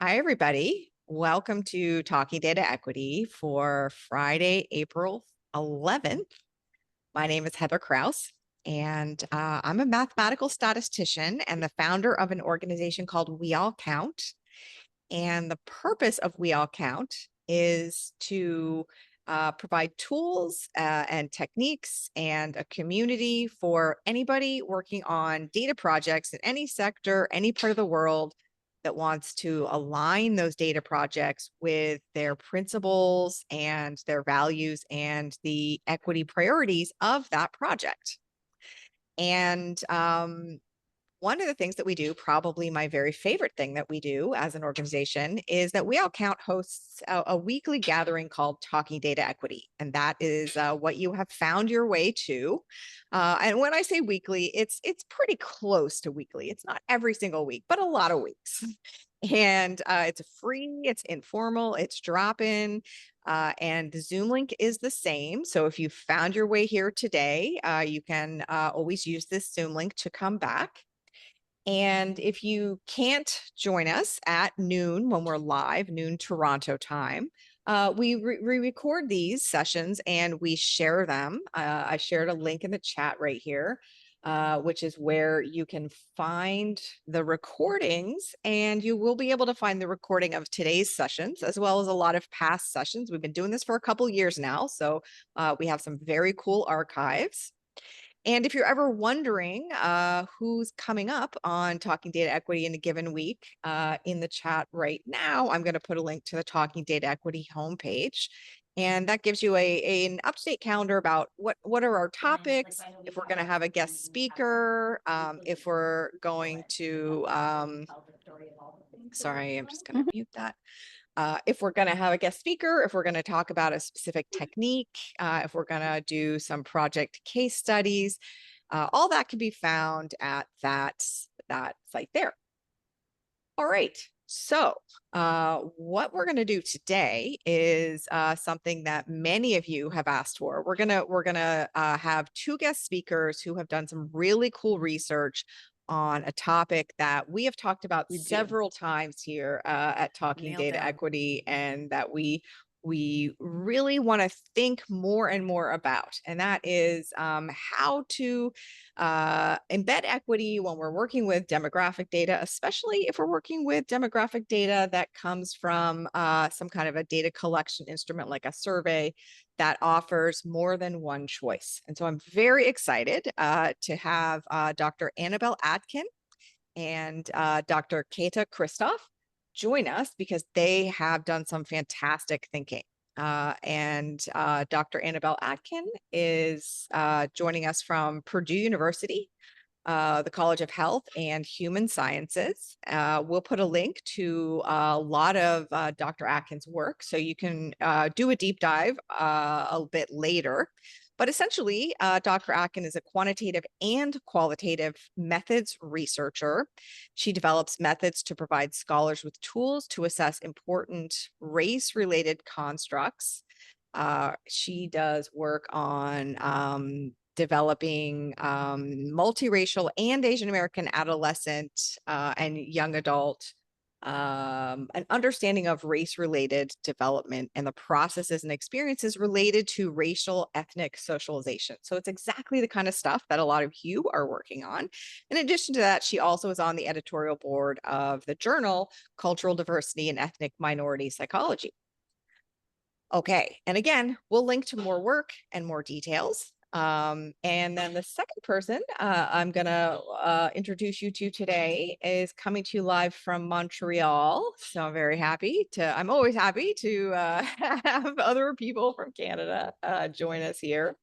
Hi, everybody. Welcome to Talking Data Equity for Friday, April 11th. My name is Heather Kraus, and I'm a mathematical statistician and the founder of an organization called We All Count. And the purpose of We All Count is to provide tools and techniques and a community for anybody working on data projects in any sector, any part of the world that wants to align those data projects with their principles and their values and the equity priorities of that project. And one of the things that we do, probably my very favorite thing that we do as an organization, is that We All Count hosts a weekly gathering called Talking Data Equity. And that is what you have found your way to. And when I say weekly, it's pretty close to weekly. It's not every single week, but a lot of weeks. And it's free, it's informal, it's drop-in. And the Zoom link is the same. So if you found your way here today, you can always use this Zoom link to come back. And if you can't join us at noon when we're live, noon Toronto time, we record these sessions and we share them. I shared a link in the chat right here, which is where you can find the recordings, and you will be able to find the recording of today's sessions as well as a lot of past sessions. We've been doing this for a couple years now, so we have some very cool archives. And if you're ever wondering who's coming up on Talking Data Equity in a given week, in the chat right now, I'm going to put a link to the Talking Data Equity homepage. And that gives you an up-to-date calendar about what are our topics, if we're going to have a guest speaker, if we're going to, sorry, I'm just going to mute that. If we're going to have a guest speaker, if we're going to talk about a specific technique, if we're going to do some project case studies, all that can be found at that site there. All right. So what we're going to do today is something that many of you have asked for. We're gonna have two guest speakers who have done some really cool research on a topic that we have talked about several times here at Talking Data Equity, and that we really want to think more and more about, and that is how to embed equity when we're working with demographic data, especially if we're working with demographic data that comes from some kind of a data collection instrument like a survey that offers more than one choice. And so I'm very excited to have Dr. Annabelle Atkin and Dr. Keita Christophe join us because they have done some fantastic thinking. And Dr. Annabelle Atkin is joining us from Purdue University, the College of Health and Human Sciences. We'll put a link to a lot of Dr. Atkin's work, so you can do a deep dive a bit later. But essentially, Dr. Atkin is a quantitative and qualitative methods researcher. She develops methods to provide scholars with tools to assess important race-related constructs. She does work on developing multiracial and Asian American adolescent and young adult an understanding of race-related development and the processes and experiences related to racial ethnic socialization. So it's exactly the kind of stuff that a lot of you are working on. In addition to that, she also is on the editorial board of the journal Cultural Diversity and Ethnic Minority Psychology. Okay, and again, we'll link to more work and more details. And then the second person I'm gonna introduce you to today is coming to you live from Montreal. So I'm always happy to have other people from Canada join us here.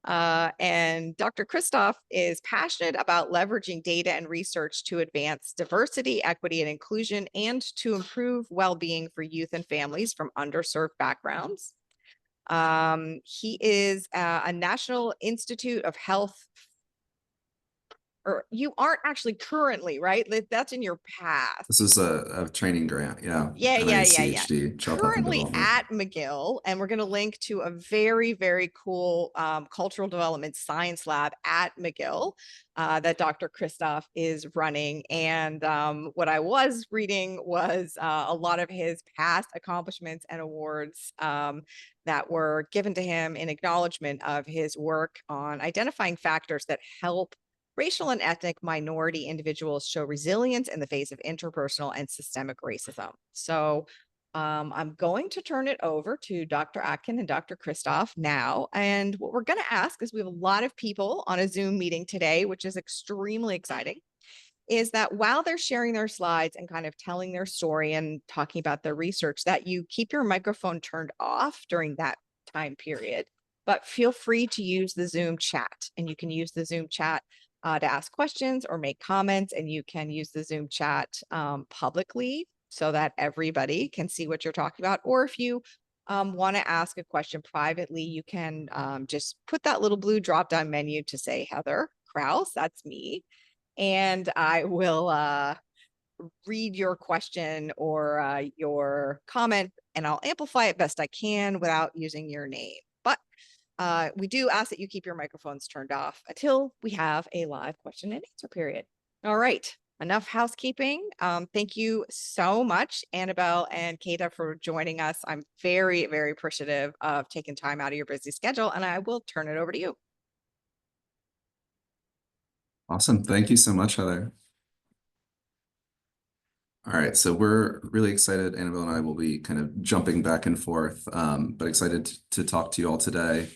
And Dr. Christophe is passionate about leveraging data and research to advance diversity, equity, and inclusion, and to improve well-being for youth and families from underserved backgrounds. He is a National Institute of Health or you aren't actually currently, right? That's in your This past. is a training grant, yeah, Yeah. NIH Child Health and Currently Development. at McGill, and we're going to link to a very, very cool cultural development science lab at McGill that Dr. Christophe is running. And what I was reading was a lot of his past accomplishments and awards that were given to him in acknowledgement of his work on identifying factors that help racial and ethnic minority individuals show resilience in the face of interpersonal and systemic racism. So I'm going to turn it over to Dr. Atkin and Dr. Christophe now. And what we're going to ask is we have a lot of people on a Zoom meeting today, which is extremely exciting, is that while they're sharing their slides and kind of telling their story and talking about their research, that you keep your microphone turned off during that time period. But feel free to use the Zoom chat, and you can use the Zoom chat to ask questions or make comments, and you can use the Zoom chat publicly so that everybody can see what you're talking about. Or if you want to ask a question privately, you can just put that little blue drop down menu to say Heather Kraus, that's me, and I will read your question or your comment, and I'll amplify it best I can without using your name. But we do ask that you keep your microphones turned off until we have a live question and answer period. All right, enough housekeeping. Thank you so much, Annabelle and Keita, for joining us. I'm very, very appreciative of taking time out of your busy schedule, and I will turn it over to you. Awesome. Thank you so much, Heather. All right, so we're really excited. Annabelle and I will be kind of jumping back and forth, but excited to talk to you all today.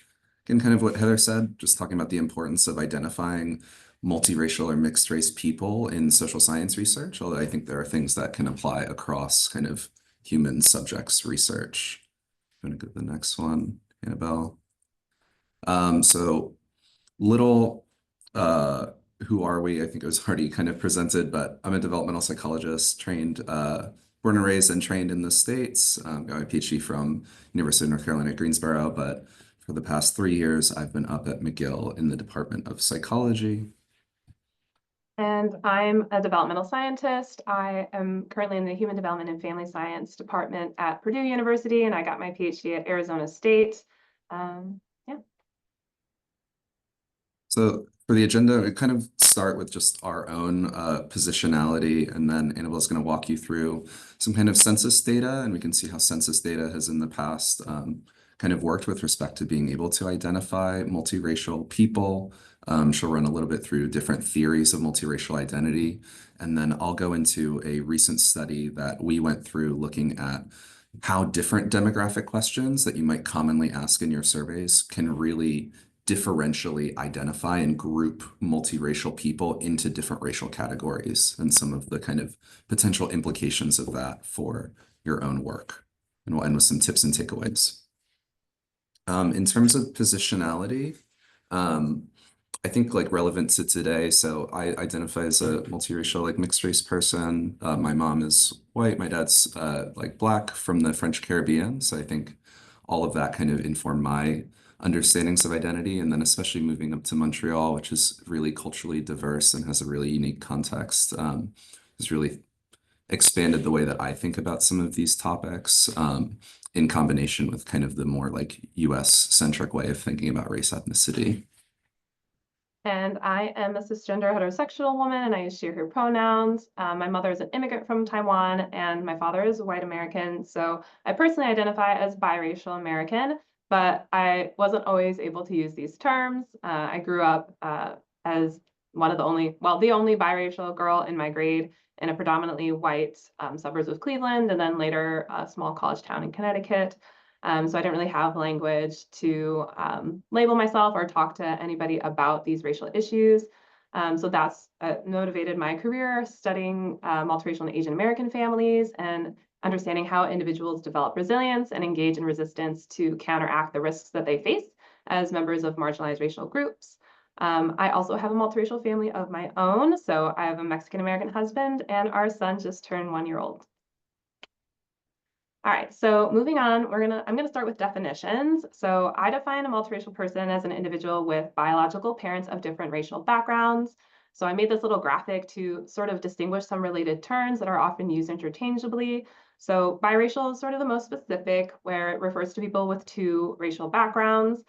Again, kind of what Heather said, just talking about the importance of identifying multiracial or mixed race people in social science research, although I think there are things that can apply across kind of human subjects research. I'm going to go to the next one, Annabelle. So little who are we? I think it was already kind of presented, but I'm a developmental psychologist, trained, born and raised and trained in the States. Got my PhD from University of North Carolina at Greensboro, but for the past 3 years, I've been up at McGill in the Department of Psychology. And I'm a developmental scientist. I am currently in the Human Development and Family Science Department at Purdue University, and I got my PhD at Arizona State. Yeah. So for the agenda, we kind of start with just our own positionality, and then Annabelle's going to walk you through some kind of census data, and we can see how census data has in the past kind of worked with respect to being able to identify multiracial people. She'll run a little bit through different theories of multiracial identity, and then I'll go into a recent study that we went through looking at how different demographic questions that you might commonly ask in your surveys can really differentially identify and group multiracial people into different racial categories and some of the kind of potential implications of that for your own work. And we'll end with some tips and takeaways. In terms of positionality, I think like relevant to today, so I identify as a multiracial, like mixed race person. My mom is white, my dad's like Black from the French Caribbean. So I think all of that kind of informed my understandings of identity. And then especially moving up to Montreal, which is really culturally diverse and has a really unique context, has really expanded the way that I think about some of these topics in combination with kind of the more like US centric way of thinking about race ethnicity. And I am a cisgender heterosexual woman, and I use she, her pronouns. My mother is an immigrant from Taiwan, and my father is a white American. So I personally identify as biracial American, but I wasn't always able to use these terms. I grew up as one of the only, well, the only biracial girl in my grade in a predominantly white suburbs of Cleveland, and then later a small college town in Connecticut. So I didn't really have language to label myself or talk to anybody about these racial issues. So that's motivated my career studying multiracial and Asian American families and understanding how individuals develop resilience and engage in resistance to counteract the risks that they face as members of marginalized racial groups. I also have a multiracial family of my own. So I have a Mexican American husband, and our son just turned 1 year old. All right, so moving on, I'm gonna start with definitions. So I define a multiracial person as an individual with biological parents of different racial backgrounds. So I made this little graphic to sort of distinguish some related terms that are often used interchangeably. So biracial is sort of the most specific, where it refers to people with two racial backgrounds.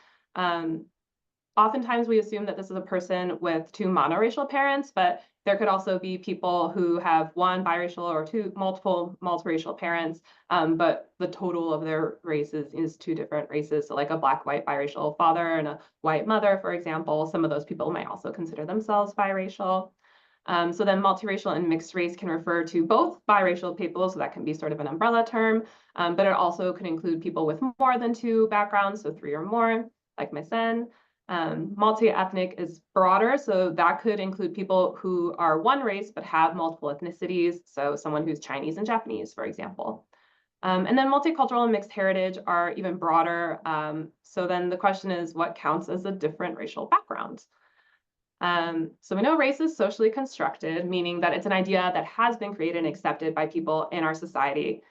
Oftentimes we assume that this is a person with two monoracial parents, but there could also be people who have one biracial or multiple multiracial parents, but the total of their races is two different races. So like a black-white biracial father and a white mother, for example, some of those people might also consider themselves biracial. So then multiracial and mixed race can refer to both biracial people, so that can be sort of an umbrella term, but it also could include people with more than two backgrounds, so 3 or more, like my son. Multi-ethnic is broader, so that could include people who are one race but have multiple ethnicities, so someone who's Chinese and Japanese, for example. And then multicultural and mixed heritage are even broader. So then the question is, what counts as a different racial background? So we know race is socially constructed, meaning that it's an idea that has been created and accepted by people in our society.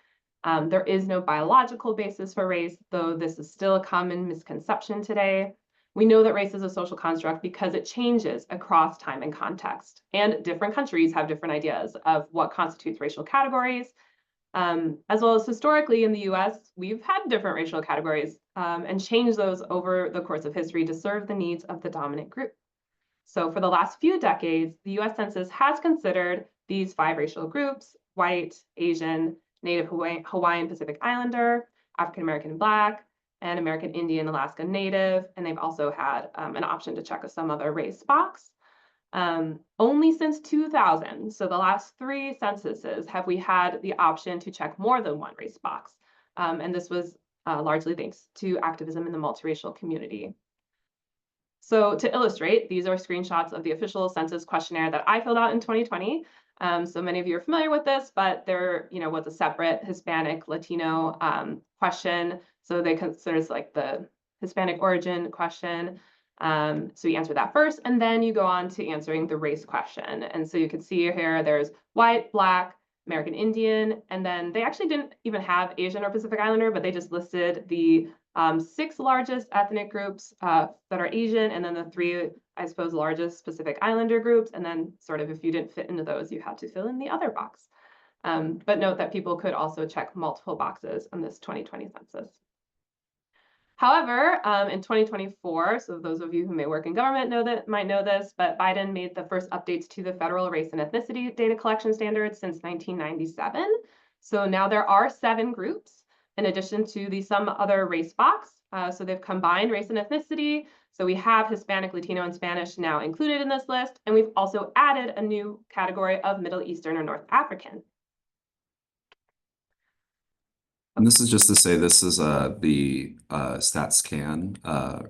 There is no biological basis for race, though this is still a common misconception today. We know that race is a social construct because it changes across time and context, and different countries have different ideas of what constitutes racial categories. As well as historically in the US, we've had different racial categories and changed those over the course of history to serve the needs of the dominant group. So for the last few decades, the US Census has considered these 5 racial groups: white, Asian, Native Hawaiian Pacific Islander, African American Black, and American Indian Alaska Native, and they've also had an option to check some other race box. Only since 2000, so the last 3 censuses, have we had the option to check more than one race box. And this was largely thanks to activism in the multiracial community. So to illustrate, these are screenshots of the official census questionnaire that I filled out in 2020. So many of you are familiar with this, but there, was a separate Hispanic Latino question. So they consider it like the Hispanic origin question. So you answer that first, and then you go on to answering the race question. And so you can see here, there's white, Black, American Indian, and then they actually didn't even have Asian or Pacific Islander, but they just listed the 6 largest ethnic groups that are Asian, and then the 3, I suppose, largest Pacific Islander groups. And then sort of if you didn't fit into those, you had to fill in the other box. But note that people could also check multiple boxes on this 2020 census. However, in 2024, so those of you who may work in government might know this, but Biden made the first updates to the federal race and ethnicity data collection standards since 1997. So now there are 7 groups in addition to the some other race box. So they've combined race and ethnicity. So we have Hispanic, Latino, and Spanish now included in this list, and we've also added a new category of Middle Eastern or North African. And this is just to say this is the StatsCan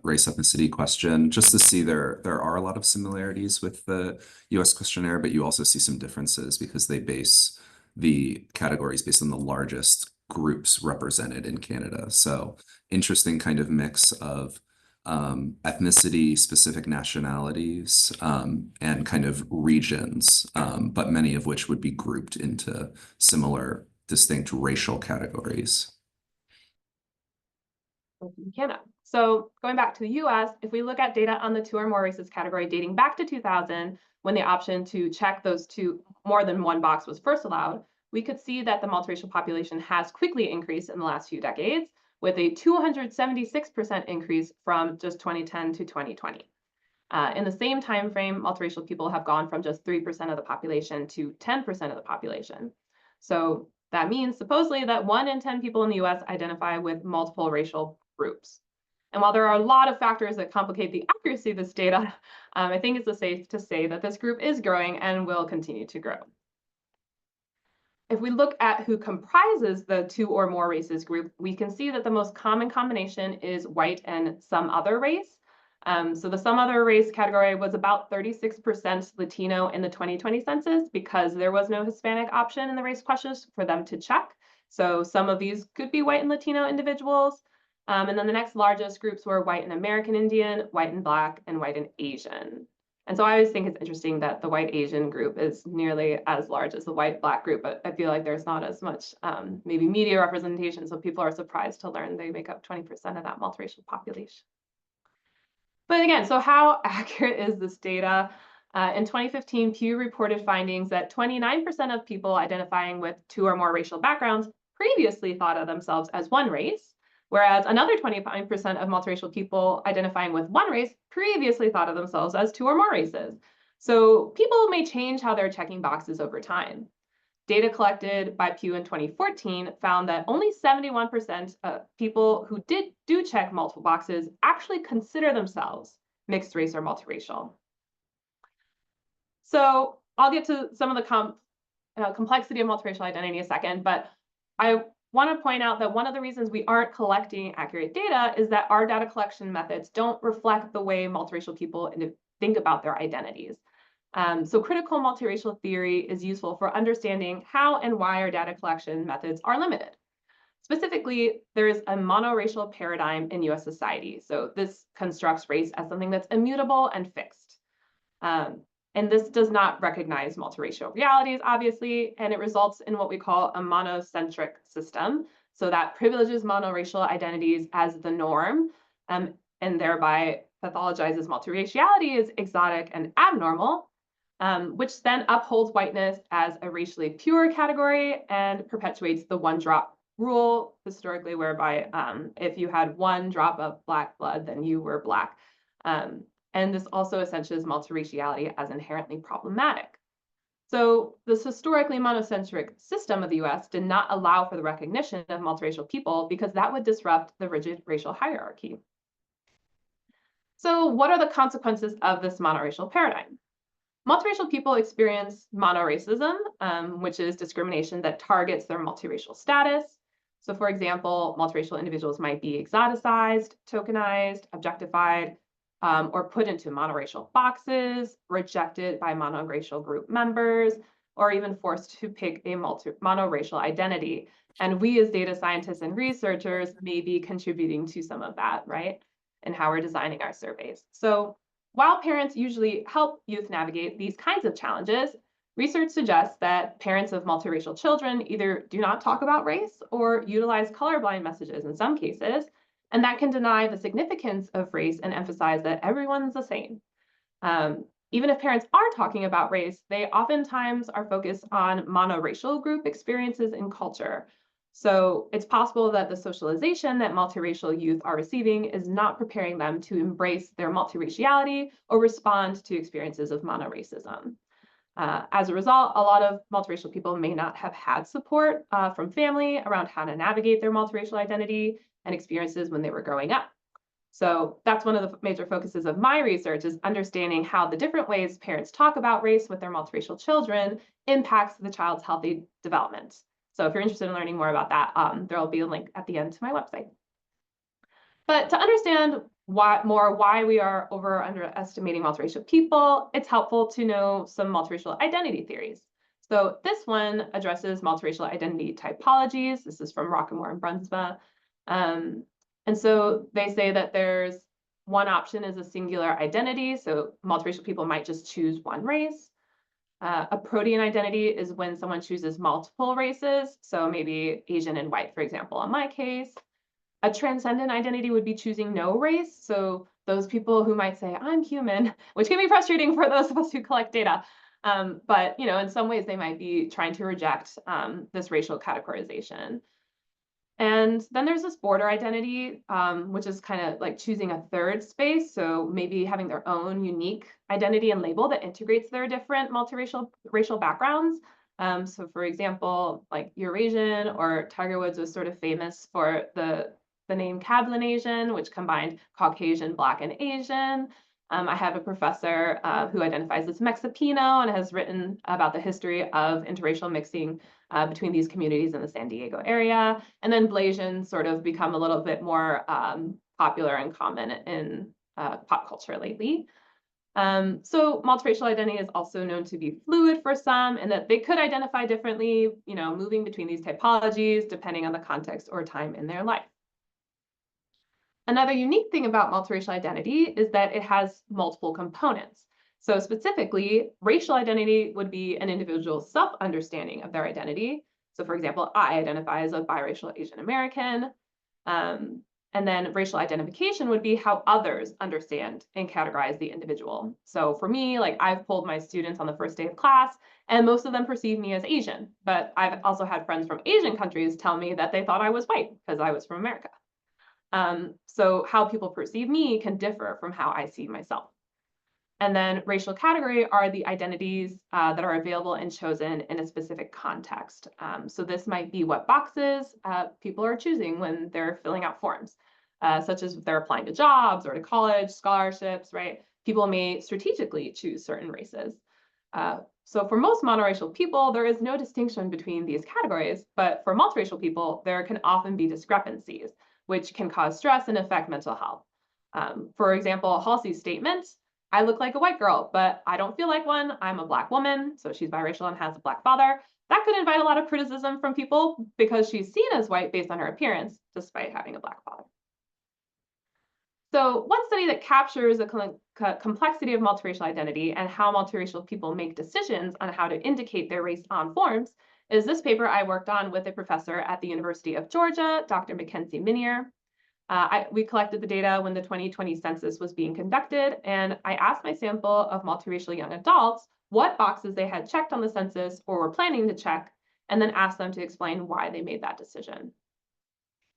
race ethnicity question, just to see there are a lot of similarities with the US questionnaire, but you also see some differences because they base the categories based on the largest groups represented in Canada. So interesting kind of mix of ethnicity, specific nationalities, and kind of regions, but many of which would be grouped into similar distinct racial categories. Canada. So going back to the US, if we look at data on the 2 or more races category dating back to 2000, when the option to check those 2 more than one box was first allowed, we could see that the multiracial population has quickly increased in the last few decades, with a 276% increase from just 2010 to 2020. In the same time frame, multiracial people have gone from just 3% of the population to 10% of the population. So that means supposedly that 1 in 10 people in the US identify with multiple racial groups. And while there are a lot of factors that complicate the accuracy of this data, I think it's safe to say that this group is growing and will continue to grow. If we look at who comprises the 2 or more races group, we can see that the most common combination is white and some other race. So the some other race category was about 36% Latino in the 2020 census because there was no Hispanic option in the race questions for them to check. So some of these could be white and Latino individuals. And then the next largest groups were white and American Indian, white and Black, and white and Asian. And so I always think it's interesting that the white Asian group is nearly as large as the white Black group, but I feel like there's not as much maybe media representation. So people are surprised to learn they make up 20% of that multiracial population. But again, so how accurate is this data? In 2015, Pew reported findings that 29% of people identifying with 2 or more racial backgrounds previously thought of themselves as one race, whereas another 29% of multiracial people identifying with one race previously thought of themselves as 2 or more races. So people may change how they're checking boxes over time. Data collected by Pew in 2014 found that only 71% of people who do check multiple boxes actually consider themselves mixed race or multiracial. So I'll get to some of the complexity of multiracial identity in a second, but I want to point out that one of the reasons we aren't collecting accurate data is that our data collection methods don't reflect the way multiracial people think about their identities. So critical multiracial theory is useful for understanding how and why our data collection methods are limited. Specifically, there is a monoracial paradigm in US society. So this constructs race as something that's immutable and fixed. And this does not recognize multiracial realities, obviously, and it results in what we call a monocentric system. So that privileges monoracial identities as the norm, and thereby pathologizes multiraciality as exotic and abnormal, which then upholds whiteness as a racially pure category and perpetuates the one-drop rule, historically, whereby if you had one drop of Black blood, then you were Black. And this also essentially is multiraciality as inherently problematic. So this historically monocentric system of the US did not allow for the recognition of multiracial people because that would disrupt the rigid racial hierarchy. So what are the consequences of this monoracial paradigm? Multiracial people experience monoracism, which is discrimination that targets their multiracial status. So for example, multiracial individuals might be exoticized, tokenized, objectified, or put into monoracial boxes, rejected by monoracial group members, or even forced to pick a monoracial identity. And we as data scientists and researchers may be contributing to some of that, right? And how we're designing our surveys. So while parents usually help youth navigate these kinds of challenges, research suggests that parents of multiracial children either do not talk about race or utilize colorblind messages in some cases, and that can deny the significance of race and emphasize that everyone's the same. Even if parents are talking about race, they oftentimes are focused on monoracial group experiences in culture. So it's possible that the socialization that multiracial youth are receiving is not preparing them to embrace their multiraciality or respond to experiences of monoracism. As a result, a lot of multiracial people may not have had support from family around how to navigate their multiracial identity and experiences when they were growing up. So that's one of the major focuses of my research, is understanding how the different ways parents talk about race with their multiracial children impacts the child's healthy development. So if you're interested in learning more about that, there will be a link at the end to my website. But to understand why we are over or underestimating multiracial people, it's helpful to know some multiracial identity theories. So this one addresses multiracial identity typologies. This is from Rockamore and Brunsma. And so they say that there's one option is a singular identity. So multiracial people might just choose one race. A protean identity is when someone chooses multiple races. So maybe Asian and white, for example, in my case. A transcendent identity would be choosing no race. So those people who might say, I'm human, which can be frustrating for those of us who collect data. But in some ways, they might be trying to reject this racial categorization. And then there's this border identity, which is kind of like choosing a third space. So maybe having their own unique identity and label that integrates their different racial backgrounds. So for example, like Eurasian or Tiger Woods was sort of famous for the name Cablinasian, which combined Caucasian, Black, and Asian. I have a professor who identifies as Mexipino and has written about the history of interracial mixing between these communities in the San Diego area. And then Blasian sort of become a little bit more popular and common in pop culture lately. So multiracial identity is also known to be fluid for some, and that they could identify differently, moving between these typologies depending on the context or time in their life. Another unique thing about multiracial identity is that it has multiple components. So specifically, racial identity would be an individual's self-understanding of their identity. So for example, I identify as a biracial Asian American. And then racial identification would be how others understand and categorize the individual. So for me, like I've polled my students on the first day of class, and most of them perceive me as Asian. But I've also had friends from Asian countries tell me that they thought I was white because I was from America. So how people perceive me can differ from how I see myself. And then racial category are the identities that are available and chosen in a specific context. So this might be what boxes people are choosing when they're filling out forms, such as if they're applying to jobs or to college, scholarships, right? People may strategically choose certain races. So for most monoracial people, there is no distinction between these categories, but for multiracial people, there can often be discrepancies, which can cause stress and affect mental health. For example, Halsey's statement, I look like a white girl, but I don't feel like one. I'm a Black woman, so she's biracial and has a Black father. That could invite a lot of criticism from people because she's seen as white based on her appearance, despite having a Black father. So one study that captures the complexity of multiracial identity and how multiracial people make decisions on how to indicate their race on forms is this paper I worked on with a professor at the University of Georgia, Dr. Mackenzie Minier. We collected the data when the 2020 census was being conducted, and I asked my sample of multiracial young adults what boxes they had checked on the census or were planning to check, and then asked them to explain why they made that decision.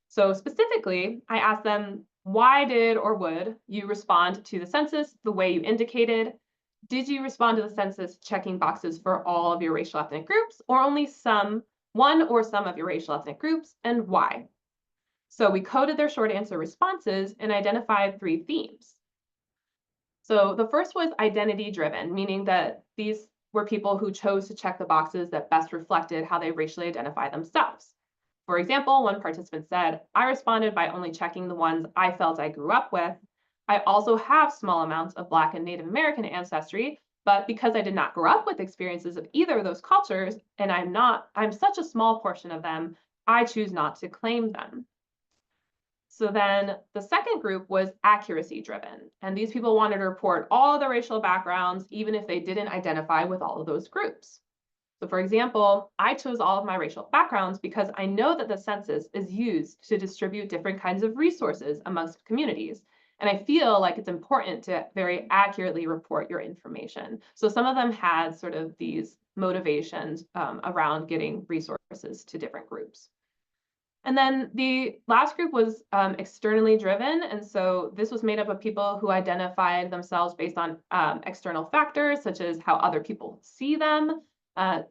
So specifically, I asked them, why did or would you respond to the census the way you indicated? Did you respond to the census checking boxes for all of your racial ethnic groups, or only one or some of your racial ethnic groups, and why? So we coded their short answer responses and identified 3 themes. So the first was identity driven, meaning that these were people who chose to check the boxes that best reflected how they racially identify themselves. For example, one participant said, I responded by only checking the ones I felt I grew up with. I also have small amounts of Black and Native American ancestry, but because I did not grow up with experiences of either of those cultures, and I'm such a small portion of them, I choose not to claim them. So then the second group was accuracy driven, and these people wanted to report all the racial backgrounds, even if they didn't identify with all of those groups. So for example, I chose all of my racial backgrounds because I know that the census is used to distribute different kinds of resources amongst communities. And I feel like it's important to very accurately report your information. So some of them had sort of these motivations around getting resources to different groups. And then the last group was externally driven. And so this was made up of people who identified themselves based on external factors, such as how other people see them,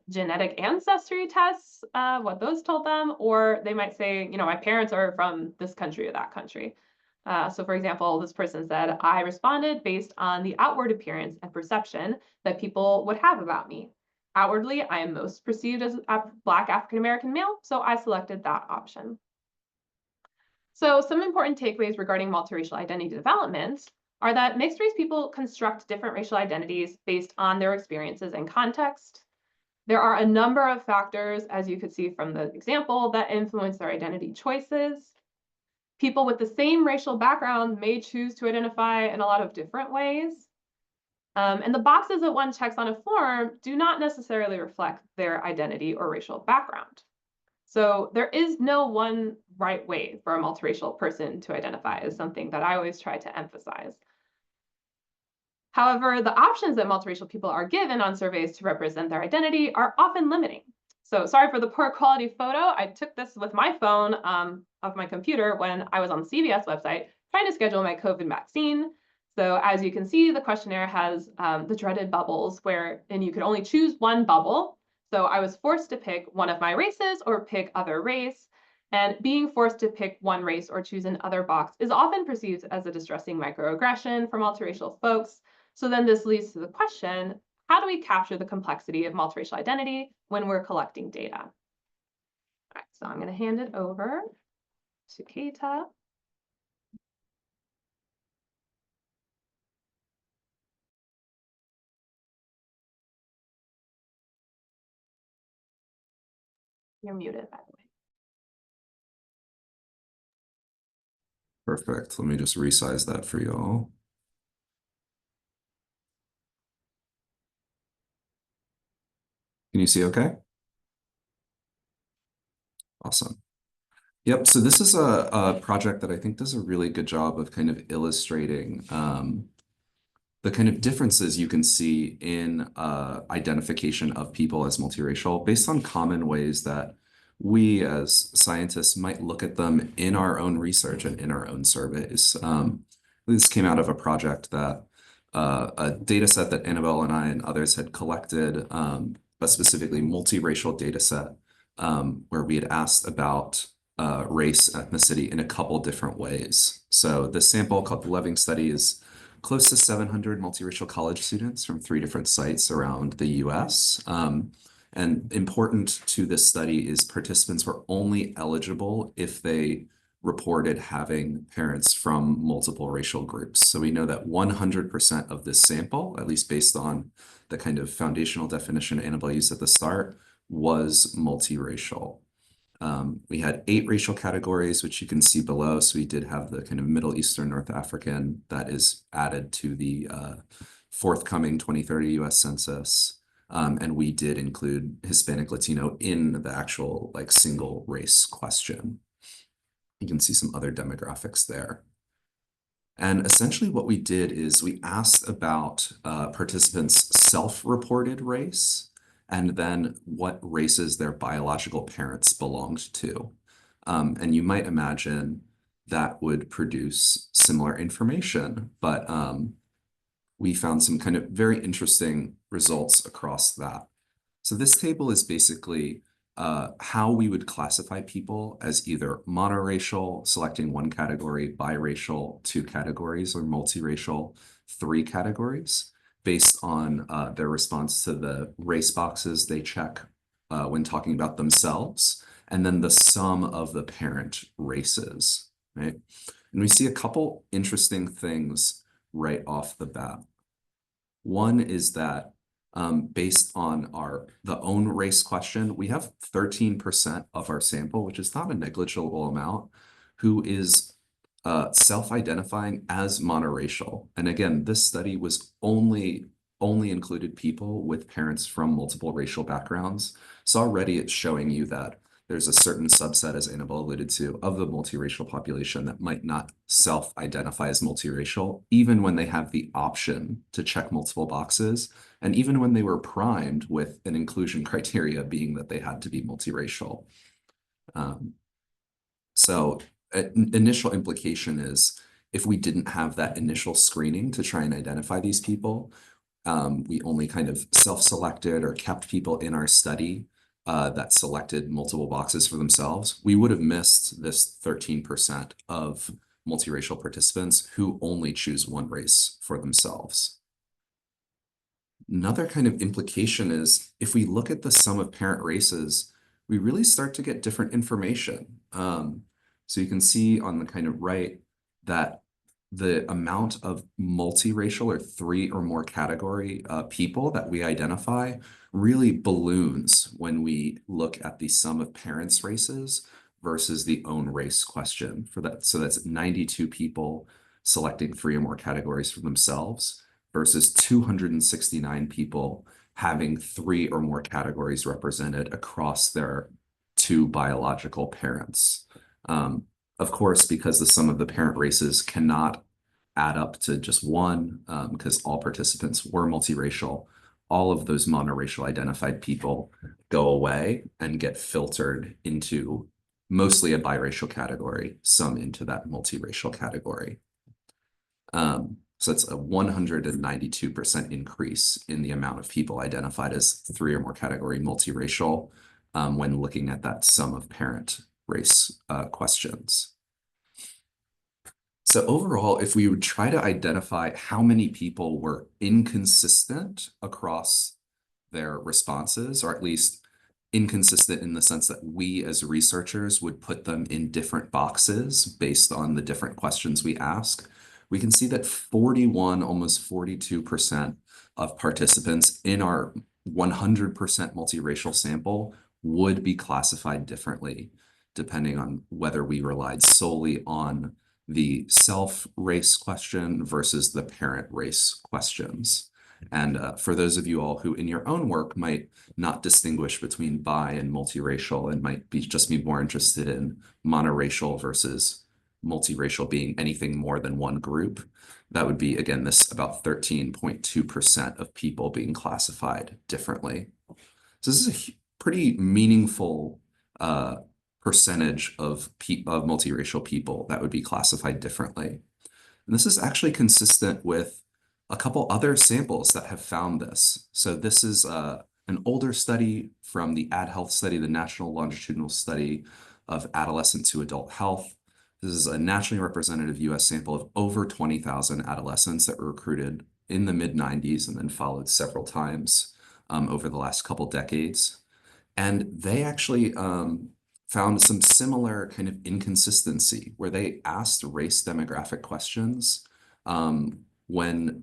genetic ancestry tests, what those told them, or they might say, you know, my parents are from this country or that country. So for example, this person said, I responded based on the outward appearance and perception that people would have about me. Outwardly, I am most perceived as a Black African-American male, so I selected that option. So some important takeaways regarding multiracial identity development are that mixed race people construct different racial identities based on their experiences and context. There are a number of factors, as you could see from the example, that influence their identity choices. People with the same racial background may choose to identify in a lot of different ways. And the boxes that one checks on a form do not necessarily reflect their identity or racial background. So there is no one right way for a multiracial person to identify, is something that I always try to emphasize. However, the options that multiracial people are given on surveys to represent their identity are often limiting. So sorry for the poor quality photo. I took this with my phone of my computer when I was on the CVS website trying to schedule my COVID vaccine. So as you can see, the questionnaire has the dreaded bubbles and you could only choose one bubble. So I was forced to pick one of my races or pick other race. And being forced to pick one race or choose an other box is often perceived as a distressing microaggression for multiracial folks. So then this leads to the question, how do we capture the complexity of multiracial identity when we're collecting data? All right, so I'm going to hand it over to Keita. You're muted, by the way. Perfect. Let me just resize that for y'all. Can you see okay? Awesome. Yep, so this is a project that I think does a really good job of kind of illustrating the kind of differences you can see in identification of people as multiracial based on common ways that we as scientists might look at them in our own research and in our own surveys. This came out of a project that a data set that Annabelle and I and others had collected, a specifically multiracial data set, where we had asked about race, ethnicity in a couple different ways. So the sample called the Loving Study is close to 700 multiracial college students from 3 different sites around the US. And important to this study is participants were only eligible if they reported having parents from multiple racial groups. So we know that 100% of this sample, at least based on the kind of foundational definition Annabelle used at the start, was multiracial. We had 8 racial categories, which you can see below. So we did have the kind of Middle Eastern, North African that is added to the forthcoming 2030 US Census. And we did include Hispanic Latino in the actual like single race question. You can see some other demographics there. And essentially what we did is we asked about participants' self-reported race and then what races their biological parents belonged to. And you might imagine that would produce similar information, but we found some kind of very interesting results across that. So this table is basically how we would classify people as either monoracial, selecting 1 category, biracial, 2 categories, or multiracial, 3 categories, based on their response to the race boxes they check when talking about themselves, and then the sum of the parent races, right? And we see a couple interesting things right off the bat. One is that based on the own race question, we have 13% of our sample, which is not a negligible amount, who is self-identifying as monoracial. And again, this study was only included people with parents from multiple racial backgrounds. So already it's showing you that there's a certain subset, as Annabelle alluded to, of the multiracial population that might not self-identify as multiracial, even when they have the option to check multiple boxes, and even when they were primed with an inclusion criteria being that they had to be multiracial. So an initial implication is if we didn't have that initial screening to try and identify these people, we only kind of self-selected or kept people in our study that selected multiple boxes for themselves, we would have missed this 13% of multiracial participants who only choose 1 race for themselves. Another kind of implication is if we look at the sum of parent races, we really start to get different information. So you can see on the kind of right that the amount of multiracial or 3 or more category people that we identify really balloons when we look at the sum of parents' races versus the own race question for that. So that's 92 people selecting 3 or more categories for themselves versus 269 people having 3 or more categories represented across their 2 biological parents. Of course, because the sum of the parent races cannot add up to just 1, because all participants were multiracial, all of those monoracial identified people go away and get filtered into mostly a biracial category, some into that multiracial category. So it's a 192% increase in the amount of people identified as 3 or more category multiracial when looking at that sum of parent race questions. So overall, if we would try to identify how many people were inconsistent across their responses, or at least inconsistent in the sense that we as researchers would put them in different boxes based on the different questions we ask, we can see that 41, almost 42% of participants in our 100% multiracial sample would be classified differently, depending on whether we relied solely on the self-race question versus the parent race questions. And for those of you all who in your own work might not distinguish between bi and multiracial and might be more interested in monoracial versus multiracial being anything more than one group, that would be, again, this about 13.2% of people being classified differently. So this is a pretty meaningful percentage of multiracial people that would be classified differently. And this is actually consistent with a couple other samples that have found this. So this is an older study from the AdHealth study, the National Longitudinal Study of Adolescent to Adult Health. This is a nationally representative US sample of over 20,000 adolescents that were recruited in the mid-90s and then followed several times over the last couple decades. And they actually found some similar kind of inconsistency where they asked race demographic questions when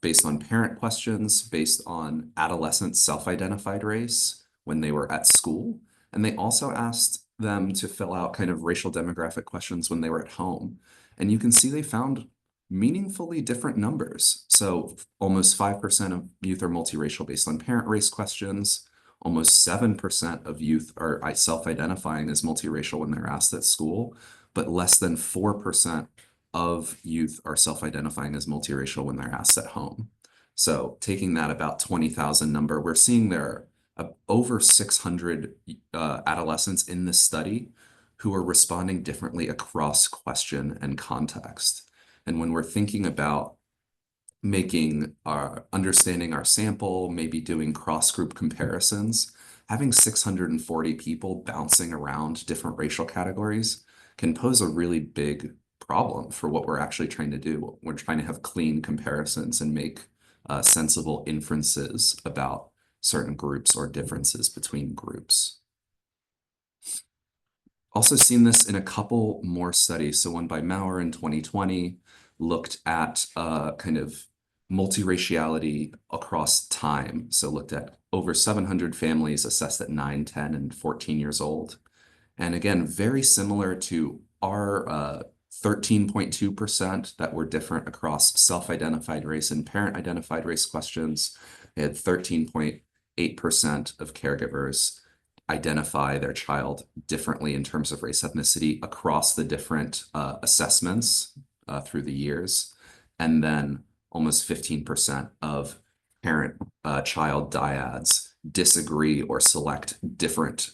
based on parent questions, based on adolescent self-identified race when they were at school. And they also asked them to fill out kind of racial demographic questions when they were at home. And you can see they found meaningfully different numbers. So almost 5% of youth are multiracial based on parent race questions. Almost 7% of youth are self-identifying as multiracial when they're asked at school, but less than 4% of youth are self-identifying as multiracial when they're asked at home. So taking that about 20,000 number, we're seeing there are over 600 adolescents in this study who are responding differently across question and context. And when we're thinking about understanding our sample, maybe doing cross-group comparisons, having 640 people bouncing around different racial categories can pose a really big problem for what we're actually trying to do. We're trying to have clean comparisons and make sensible inferences about certain groups or differences between groups. Also seen this in a couple more studies. So one by Maurer in 2020 looked at kind of multiraciality across time. So looked at over 700 families assessed at 9, 10, and 14 years old. And again, very similar to our 13.2% that were different across self-identified race and parent-identified race questions. They had 13.8% of caregivers identify their child differently in terms of race ethnicity across the different assessments through the years. And then almost 15% of parent-child dyads disagree or select different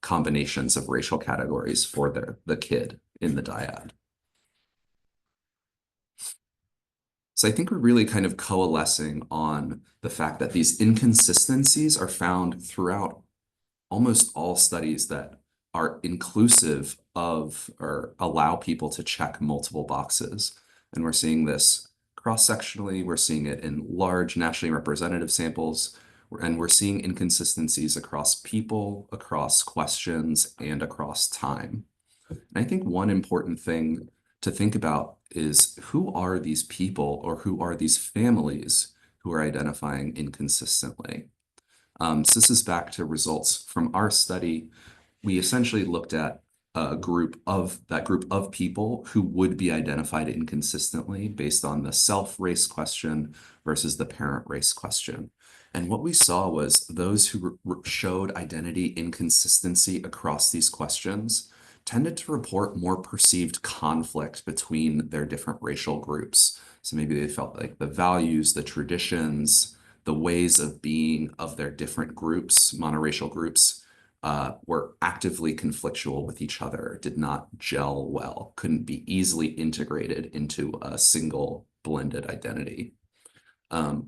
combinations of racial categories for the kid in the dyad. So I think we're really kind of coalescing on the fact that these inconsistencies are found throughout almost all studies that are inclusive of or allow people to check multiple boxes. And we're seeing this cross-sectionally, we're seeing it in large nationally representative samples, and we're seeing inconsistencies across people, across questions, and across time. And I think one important thing to think about is who are these people or who are these families who are identifying inconsistently? So this is back to results from our study. We essentially looked at a group of people who would be identified inconsistently based on the self-race question versus the parent race question. And what we saw was those who showed identity inconsistency across these questions tended to report more perceived conflict between their different racial groups. So maybe they felt like the values, the traditions, the ways of being of their different groups, monoracial groups, were actively conflictual with each other, did not gel well, couldn't be easily integrated into a single blended identity.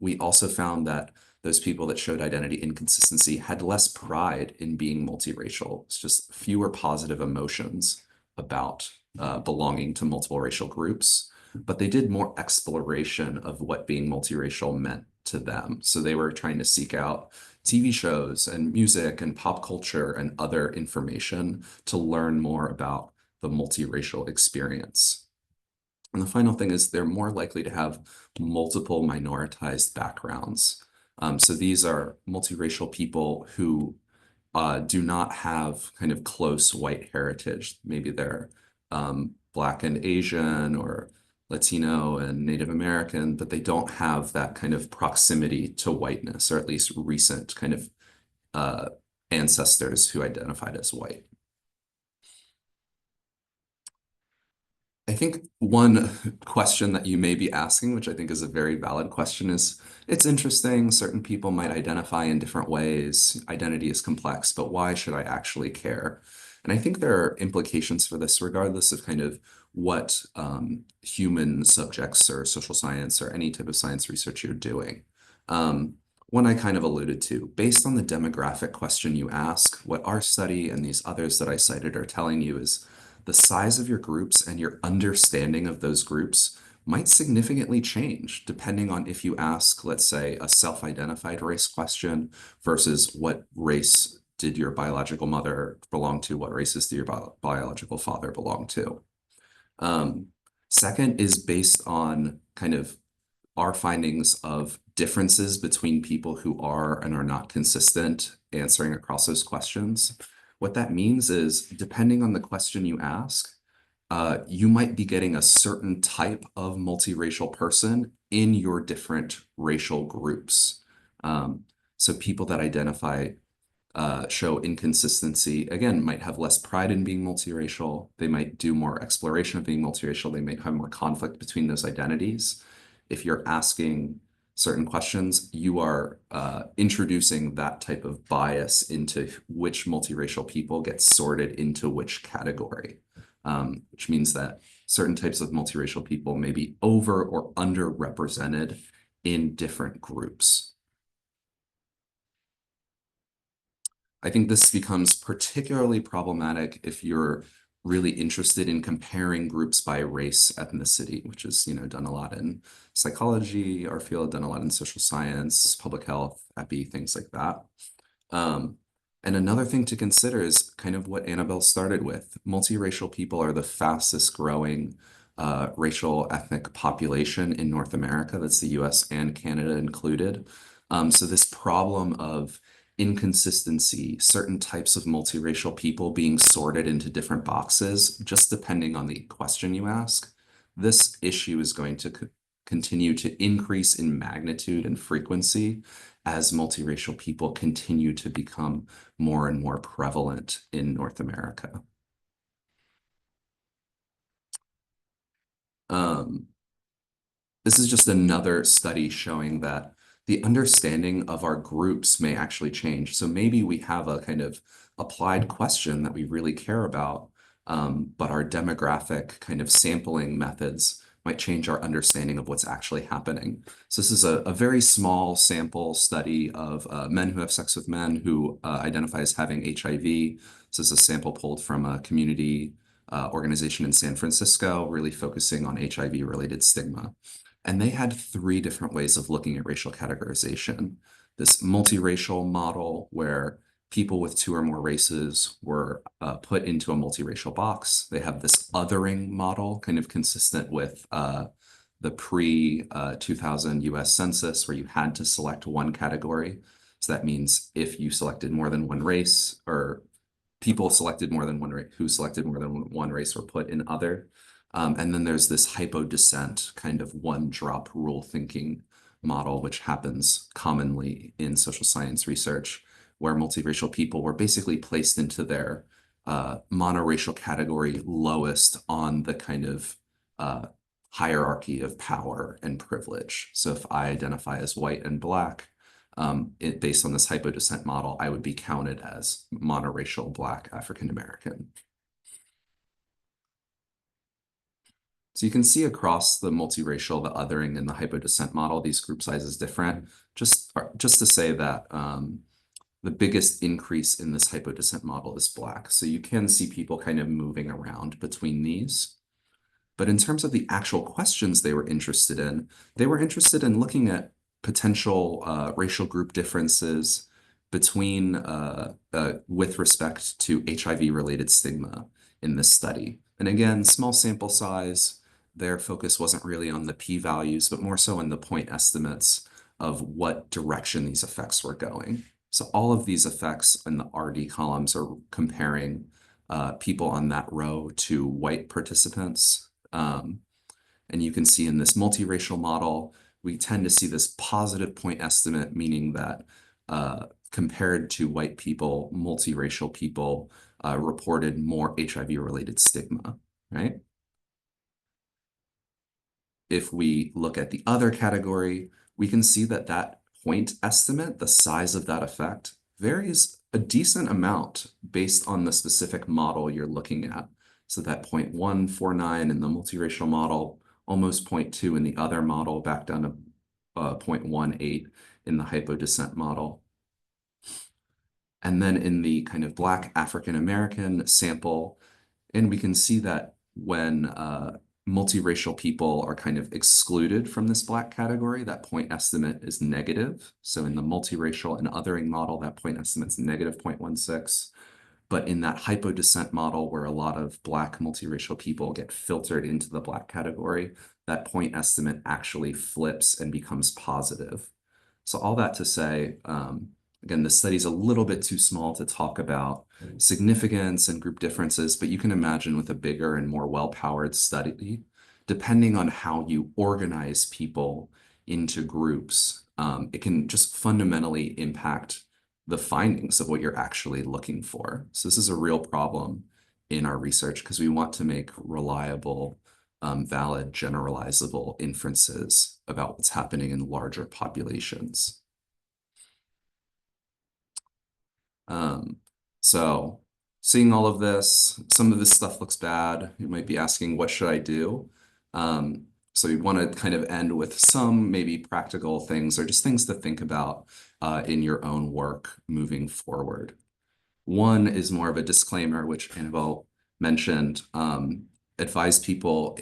We also found that those people that showed identity inconsistency had less pride in being multiracial. It's just fewer positive emotions about belonging to multiple racial groups, but they did more exploration of what being multiracial meant to them. So they were trying to seek out TV shows and music and pop culture and other information to learn more about the multiracial experience. And the final thing is they're more likely to have multiple minoritized backgrounds. So these are multiracial people who do not have kind of close white heritage. Maybe they're Black and Asian or Latino and Native American, but they don't have that kind of proximity to whiteness, or at least recent kind of ancestors who identified as white. I think one question that you may be asking, which I think is a very valid question, is it's interesting. Certain people might identify in different ways. Identity is complex, but why should I actually care? And I think there are implications for this, regardless of kind of what human subjects or social science or any type of science research you're doing. One I kind of alluded to, based on the demographic question you ask, what our study and these others that I cited are telling you is the size of your groups and your understanding of those groups might significantly change depending on if you ask, let's say, a self-identified race question versus what race did your biological mother belong to, what races do your biological father belong to. Second is based on kind of our findings of differences between people who are and are not consistent answering across those questions. What that means is, depending on the question you ask, you might be getting a certain type of multiracial person in your different racial groups. So people that identify show inconsistency, again, might have less pride in being multiracial. They might do more exploration of being multiracial. They might have more conflict between those identities. If you're asking certain questions, you are introducing that type of bias into which multiracial people get sorted into which category, which means that certain types of multiracial people may be over or underrepresented in different groups. I think this becomes particularly problematic if you're really interested in comparing groups by race, ethnicity, which is, done a lot in psychology, our field, done a lot in social science, public health, epi, things like that. And another thing to consider is kind of what Annabelle started with. Multiracial people are the fastest growing racial ethnic population in North America. That's the US and Canada included. So this problem of inconsistency, certain types of multiracial people being sorted into different boxes, just depending on the question you ask, this issue is going to continue to increase in magnitude and frequency as multiracial people continue to become more and more prevalent in North America. This is just another study showing that the understanding of our groups may actually change. So maybe we have a kind of applied question that we really care about, but our demographic kind of sampling methods might change our understanding of what's actually happening. So this is a very small sample study of men who have sex with men who identify as having HIV. This is a sample pulled from a community organization in San Francisco, really focusing on HIV-related stigma. And they had 3 different ways of looking at racial categorization. This multiracial model where people with 2 or more races were put into a multiracial box. They have this othering model, kind of consistent with the pre-2000 US Census, where you had to select one category. So that means if you selected more than one race, or people selected more than one race, who selected more than one race were put in other. And then there's this hypodescent kind of one-drop rule thinking model, which happens commonly in social science research, where multiracial people were basically placed into their monoracial category lowest on the kind of hierarchy of power and privilege. So if I identify as white and Black, based on this hypodescent model, I would be counted as monoracial Black African American. So you can see across the multiracial, the othering, and the hypodescent model, these group sizes different. Just to say that the biggest increase in this hypodescent model is Black. So you can see people kind of moving around between these. But in terms of the actual questions they were interested in looking at potential racial group differences between with respect to HIV-related stigma in this study. And again, small sample size. Their focus wasn't really on the p-values, but more so on the point estimates of what direction these effects were going. So all of these effects in the RD columns are comparing people on that row to white participants. And you can see in this multiracial model, we tend to see this positive point estimate, meaning that compared to white people, multiracial people reported more HIV-related stigma, right? If we look at the other category, we can see that that point estimate, the size of that effect, varies a decent amount based on the specific model you're looking at. So that 0.149 in the multiracial model, almost 0.2 in the other model, back down to 0.18 in the hypodescent model. And then in the kind of Black African American sample, and we can see that when multiracial people are kind of excluded from this Black category, that point estimate is negative. So in the multiracial and othering model, that point estimate is negative 0.16. But in that hypodescent model, where a lot of Black multiracial people get filtered into the Black category, that point estimate actually flips and becomes positive. So all that to say, again, the study's a little bit too small to talk about significance and group differences, but you can imagine with a bigger and more well-powered study, depending on how you organize people into groups, it can just fundamentally impact the findings of what you're actually looking for. So this is a real problem in our research because we want to make reliable, valid, generalizable inferences about what's happening in larger populations. So seeing all of this, some of this stuff looks bad. You might be asking, what should I do? So you want to kind of end with some maybe practical things or just things to think about in your own work moving forward. One is more of a disclaimer, which Annabelle mentioned, advise people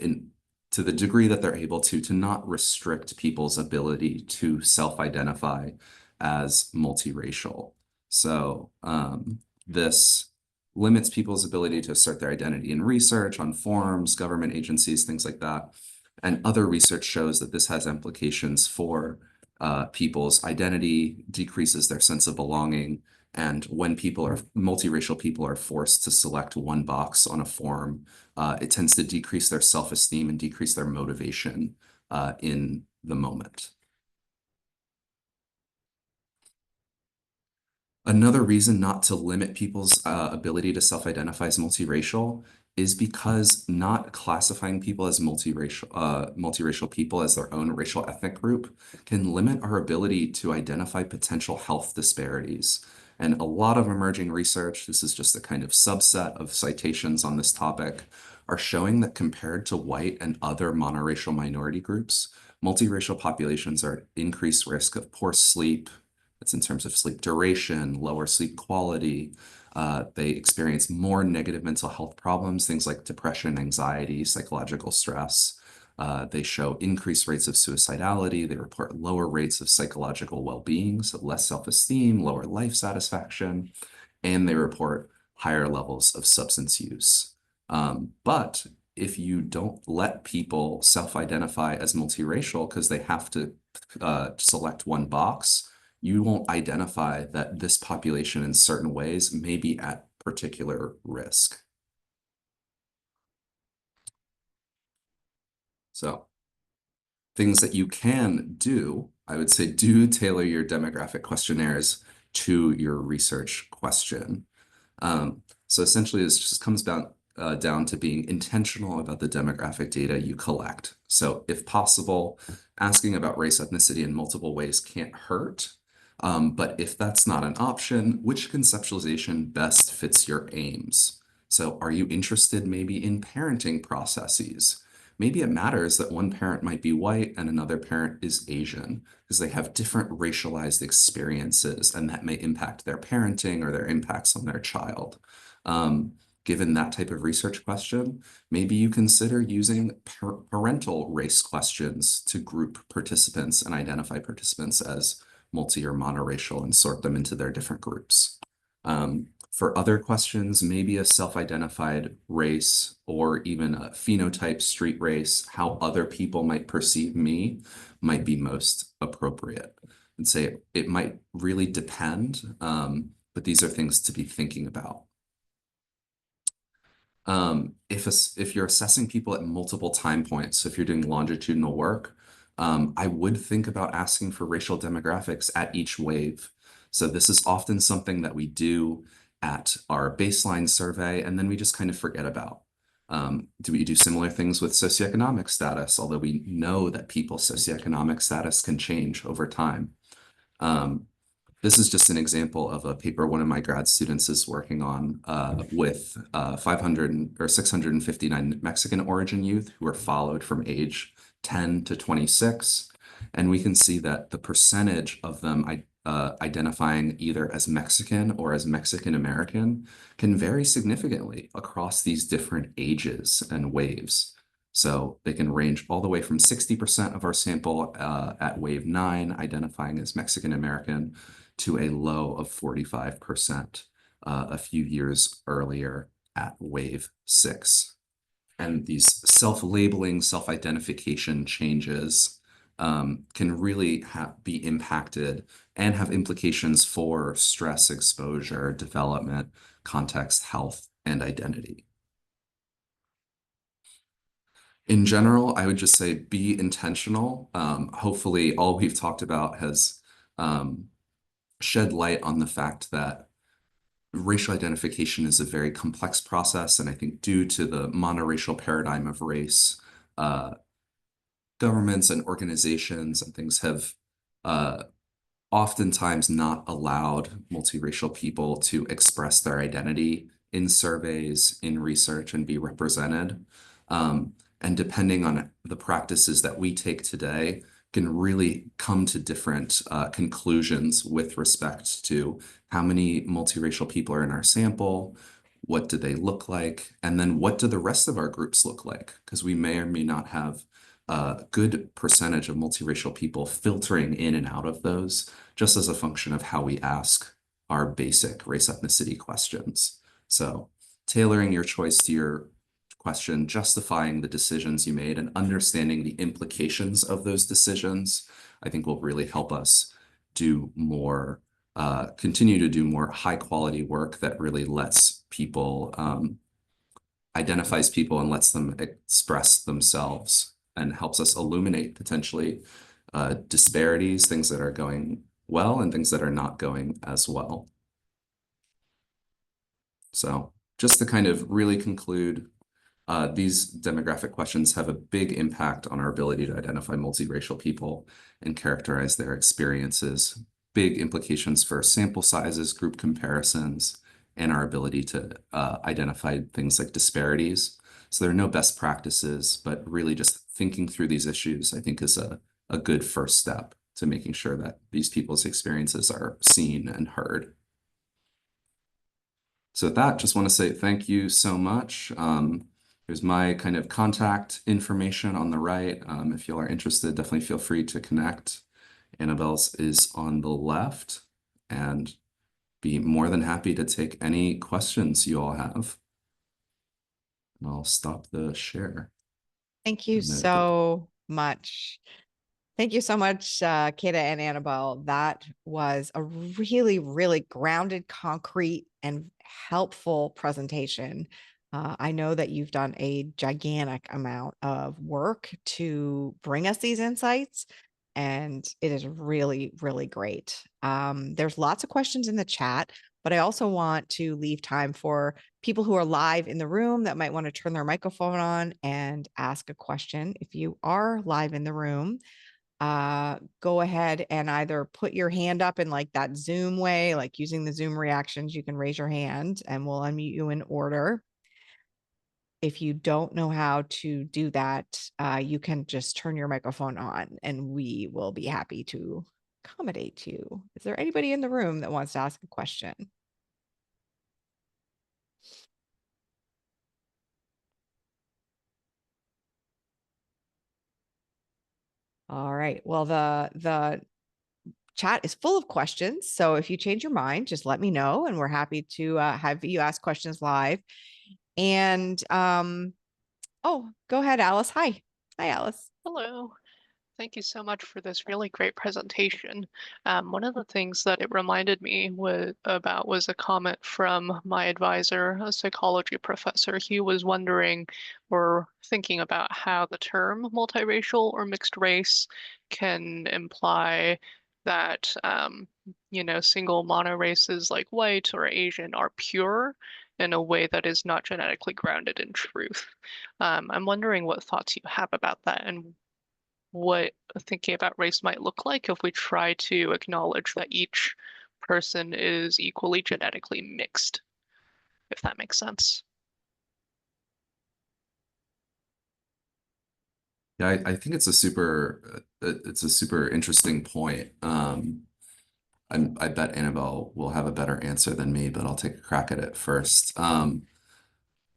to the degree that they're able to not restrict people's ability to self-identify as multiracial. So this limits people's ability to assert their identity in research, on forums, government agencies, things like that. And other research shows that this has implications for people's identity, decreases their sense of belonging. And when multiracial people are forced to select one box on a form, it tends to decrease their self-esteem and decrease their motivation in the moment. Another reason not to limit people's ability to self-identify as multiracial is because not classifying people as multiracial people as their own racial ethnic group can limit our ability to identify potential health disparities. And a lot of emerging research, this is just a kind of subset of citations on this topic, are showing that compared to white and other monoracial minority groups, multiracial populations are at increased risk of poor sleep. That's in terms of sleep duration, lower sleep quality. They experience more negative mental health problems, things like depression, anxiety, psychological stress. They show increased rates of suicidality. They report lower rates of psychological well-being, so less self-esteem, lower life satisfaction, and they report higher levels of substance use. But if you don't let people self-identify as multiracial because they have to select one box, you won't identify that this population in certain ways may be at particular risk. So things that you can do, I would say do tailor your demographic questionnaires to your research question. So essentially this just comes down to being intentional about the demographic data you collect. So if possible, asking about race, ethnicity in multiple ways can't hurt. But if that's not an option, which conceptualization best fits your aims? So are you interested maybe in parenting processes? Maybe it matters that one parent might be white and another parent is Asian because they have different racialized experiences and that may impact their parenting or their impacts on their child. Given that type of research question, maybe you consider using parental race questions to group participants and identify participants as multi or monoracial and sort them into their different groups. For other questions, maybe a self-identified race or even a phenotype street race, how other people might perceive me might be most appropriate. And say it might really depend, but these are things to be thinking about. If you're assessing people at multiple time points, so if you're doing longitudinal work, I would think about asking for racial demographics at each wave. So this is often something that we do at our baseline survey, and then we just kind of forget about. Do we do similar things with socioeconomic status, although we know that people's socioeconomic status can change over time? This is just an example of a paper one of my grad students is working on with 500 or 659 Mexican origin youth who are followed from age 10 to 26. And we can see that the percentage of them identifying either as Mexican or as Mexican American can vary significantly across these different ages and waves. So they can range all the way from 60% of our sample at wave 9 identifying as Mexican American to a low of 45% a few years earlier at wave 6. And these self-labeling, self-identification changes can really be impacted and have implications for stress exposure, development, context, health, and identity. In general, I would just say be intentional. Hopefully, all we've talked about has shed light on the fact that racial identification is a very complex process. And I think due to the monoracial paradigm of race, governments and organizations and things have oftentimes not allowed multiracial people to express their identity in surveys, in research, and be represented. And depending on the practices that we take today, can really come to different conclusions with respect to how many multiracial people are in our sample, what do they look like, and then what do the rest of our groups look like? Because we may or may not have a good percentage of multiracial people filtering in and out of those, just as a function of how we ask our basic race ethnicity questions. So tailoring your choice to your question, justifying the decisions you made and understanding the implications of those decisions, I think will really help us do more, continue to do more high quality work that really lets people, identifies people and lets them express themselves and helps us illuminate potentially disparities, things that are going well and things that are not going as well. So just to kind of really conclude, these demographic questions have a big impact on our ability to identify multiracial people and characterize their experiences, big implications for sample sizes, group comparisons, and our ability to identify things like disparities. So there are no best practices, but really just thinking through these issues, I think is a good first step to making sure that these people's experiences are seen and heard. So with that, just want to say thank you so much. Here's my kind of contact information on the right. If you are interested, definitely feel free to connect. Annabelle's is on the left, and be more than happy to take any questions you all have. And I'll stop the share. Thank you so much. Thank you so much, Keita and Annabelle. That was a really, really grounded, concrete, and helpful presentation. I know that you've done a gigantic amount of work to bring us these insights, and it is really, really great. There's lots of questions in the chat, but I also want to leave time for people who are live in the room that might want to turn their microphone on and ask a question. If you are live in the room, go ahead and either put your hand up in like that Zoom way, like using the Zoom reactions, you can raise your hand and we'll unmute you in order. If you don't know how to do that, you can just turn your microphone on and we will be happy to accommodate you. Is there anybody in the room that wants to ask a question? All right. Well, the chat is full of questions. So if you change your mind, just let me know and we're happy to have you ask questions live. And oh, go ahead, Alice. Hi. Hi, Alice. Hello. Thank you so much for this really great presentation. One of the things that it reminded me was a comment from my advisor, a psychology professor. He was wondering or thinking about how the term multiracial or mixed race can imply that, single mono races like white or Asian are pure in a way that is not genetically grounded in truth. I'm wondering what thoughts you have about that and what thinking about race might look like if we try to acknowledge that each person is equally genetically mixed, if that makes sense. Yeah, I think it's it's a super interesting point. I bet Annabelle will have a better answer than me, but I'll take a crack at it first.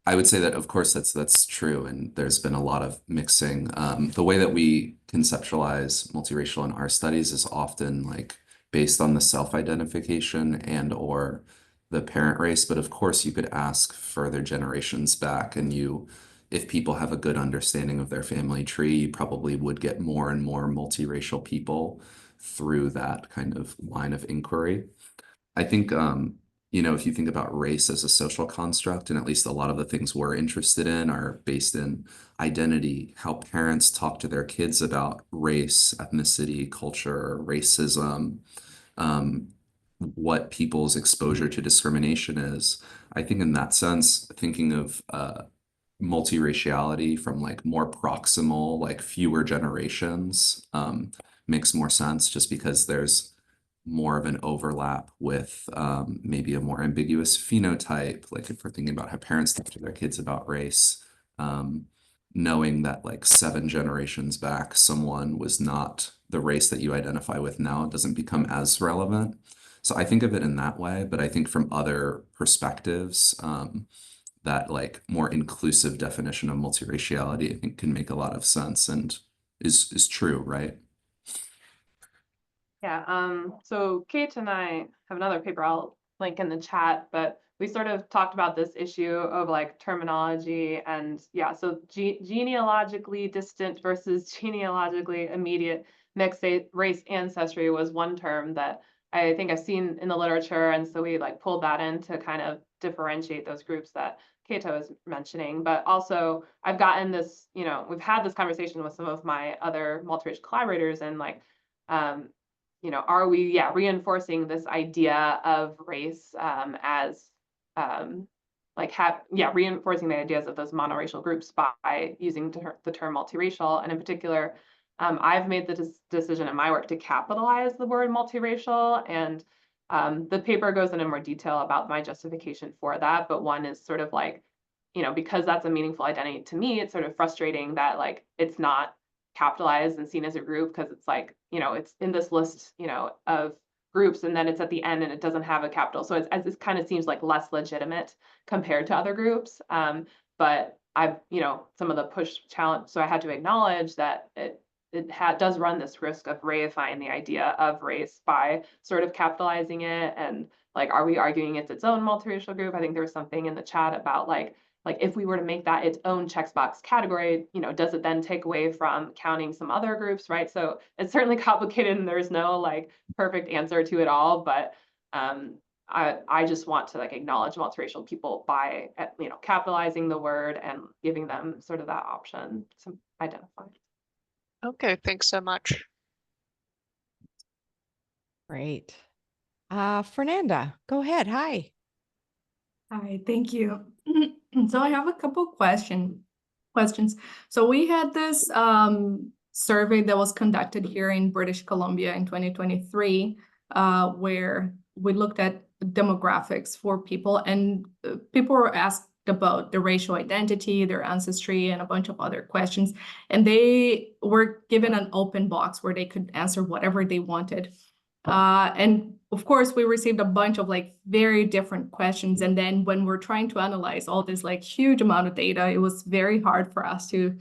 I would say that, of course, that's true, and there's been a lot of mixing. The way that we conceptualize multiracial in our studies is often like based on the self-identification and or the parent race. But of course, you could ask further generations back, and if people have a good understanding of their family tree, you probably would get more and more multiracial people through that kind of line of inquiry. I think, if you think about race as a social construct, and at least a lot of the things we're interested in are based in identity, how parents talk to their kids about race, ethnicity, culture, racism, um, what people's exposure to discrimination is. I think in that sense, thinking of multiraciality from like more proximal, like fewer generations, makes more sense just because there's more of an overlap with maybe a more ambiguous phenotype. Like if we're thinking about how parents talk to their kids about race, um, knowing that like 7 generations back, someone was not the race that you identify with now, it doesn't become as relevant. So I think of it in that way, but I think from other perspectives, that like more inclusive definition of multiraciality, I think can make a lot of sense and is true, right? Yeah, so Kate and I have another paper I'll link in the chat, but we sort of talked about this issue of like terminology and yeah, so genealogically distant versus genealogically immediate mixed race ancestry was one term that I think I've seen in the literature, and so we like pulled that in to kind of differentiate those groups that Keita was mentioning. But also I've gotten this, we've had this conversation with some of my other multiracial collaborators, and like um, are we, reinforcing this idea of race as reinforcing the ideas of those monoracial groups by using the term multiracial. And in particular, I've made the decision in my work to capitalize the word multiracial, and the paper goes into more detail about my justification for that. But one is sort of like, because that's a meaningful identity to me, it's sort of frustrating that like it's not capitalized and seen as a group, because it's like, it's in this list, of groups, and then it's at the end and it doesn't have a capital. So it kind of seems like less legitimate compared to other groups. But I've, some of the push challenge, so I had to acknowledge that does run this risk of reifying the idea of race by sort of capitalizing it. And like, are we arguing it's its own multiracial group? I think there was something in the chat about like if we were to make that its own checkbox category, does it then take away from counting some other groups, right? So it's certainly complicated and there's no like perfect answer to it all, but I just want to like acknowledge multiracial people by capitalizing the word and giving them sort of that option to identify. Okay, thanks so much. Great. Fernanda, go ahead. Hi. Hi, thank you. So I have a couple questions. So we had this survey that was conducted here in British Columbia in 2023, where we looked at demographics for people, and people were asked about their racial identity, their ancestry, and a bunch of other questions. And they were given an open box where they could answer whatever they wanted. And of course, we received a bunch of like very different questions. And then when we're trying to analyze all this like huge amount of data, it was very hard for us to,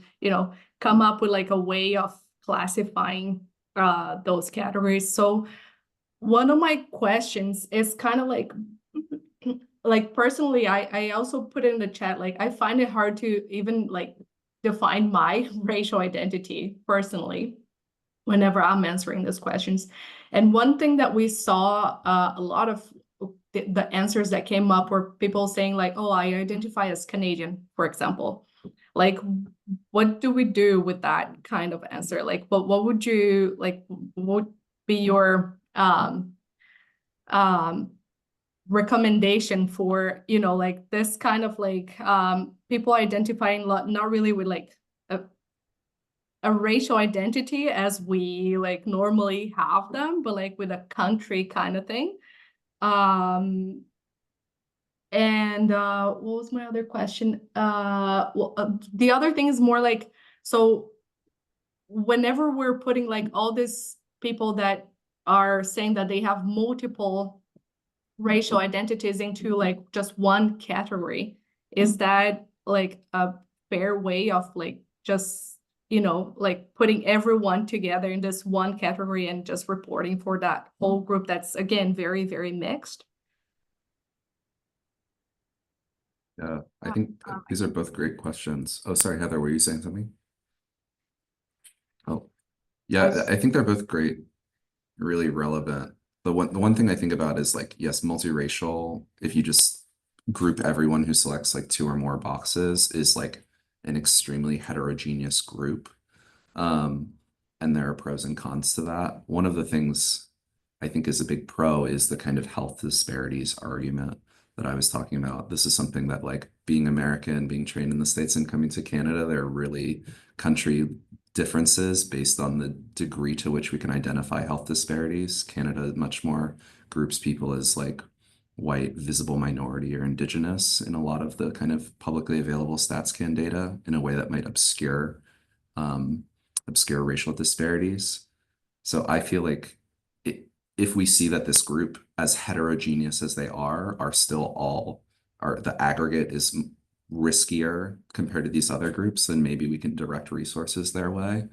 come up with like a way of classifying those categories. So one of my questions is kind of like personally, I also put it in the chat, like I find it hard to even like define my racial identity personally. whenever I'm answering these questions. And one thing that we saw a lot of the answers that came up were people saying like, oh, I identify as Canadian, for example. Like, what do we do with that kind of answer? Like, what would you like, what would be your recommendation for, you know, like this kind of like people identifying not really with like a racial identity as we like normally have them, but like with a country kind of thing. And what was my other question? The other thing is more like, so whenever we're putting like all these people that are saying that they have multiple racial identities into like just one category, is that like a fair way of like just, you know, like putting everyone together in this one category and just reporting for that whole group that's again very, very mixed? Yeah, I think these are both great questions. Oh, sorry, Heather, were you saying something? Oh, yeah, I think they're both great, really relevant. The one thing I think about is like, yes, multiracial, if you just group everyone who selects like 2 or more boxes, is like an extremely heterogeneous group. And there are pros and cons to that. One of the things I think is a big pro is the kind of health disparities argument that I was talking about. This is something that, like, being American, being trained in the States and coming to Canada, there are really country differences based on the degree to which we can identify health disparities. Canada much more groups people as like white, visible minority, or indigenous in a lot of the kind of publicly available StatsCan data in a way that might obscure racial disparities. So I feel like if we see that this group, as heterogeneous as they are still all, the aggregate is riskier compared to these other groups, then maybe we can direct resources their way.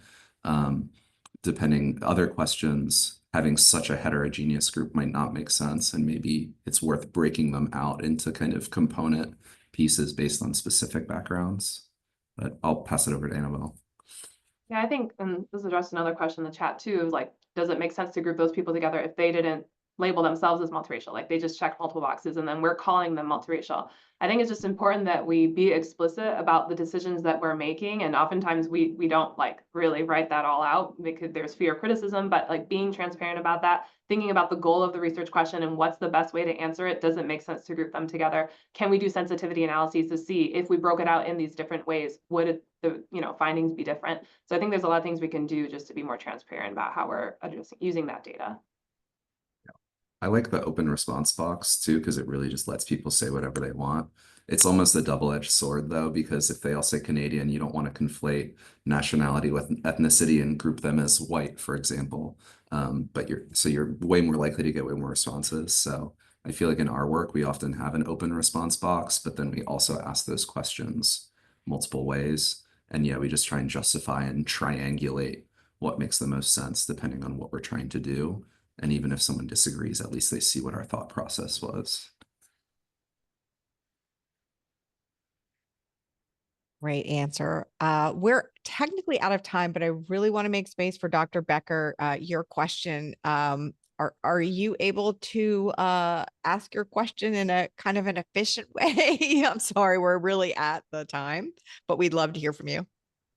Depending, other questions, having such a heterogeneous group might not make sense, and maybe it's worth breaking them out into kind of component pieces based on specific backgrounds. But I'll pass it over to Annabelle. Yeah, I think, and this addressed another question in the chat too, is like, does it make sense to group those people together if they didn't label themselves as multiracial? Like they just checked multiple boxes and then we're calling them multiracial. I think it's just important that we be explicit about the decisions that we're making. And oftentimes we don't like really write that all out because there's fear of criticism, but like being transparent about that, thinking about the goal of the research question and what's the best way to answer it, doesn't make sense to group them together. Can we do sensitivity analyses to see if we broke it out in these different ways, would the findings be different? So I think there's a lot of things we can do just to be more transparent about how we're using that data. I like the open response box too, because it really just lets people say whatever they want. It's almost a double-edged sword though, because if they all say Canadian, you don't want to conflate nationality with ethnicity and group them as white, for example. But you're way more likely to get way more responses. So I feel like in our work, we often have an open response box, but then we also ask those questions multiple ways. And yeah, we just try and justify and triangulate what makes the most sense depending on what we're trying to do. And even if someone disagrees, at least they see what our thought process was. Great answer. We're technically out of time, but I really want to make space for Dr. Becker. Your question, are you able to ask your question in a kind of an efficient way? I'm sorry, we're really at the time, but we'd love to hear from you.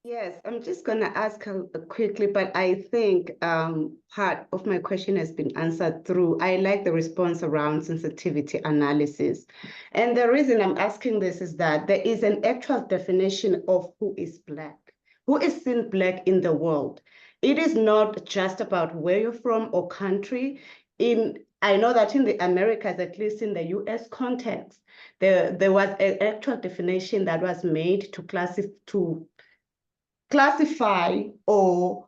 Yes, I'm just going to ask quickly, but I think part of my question has been answered through, I like the response around sensitivity analysis. And the reason I'm asking this is that there is an actual definition of who is Black, who is seen Black in the world. It is not just about where you're from or country. I know that in the Americas, at least in the US context, there was an actual definition that was made to classify or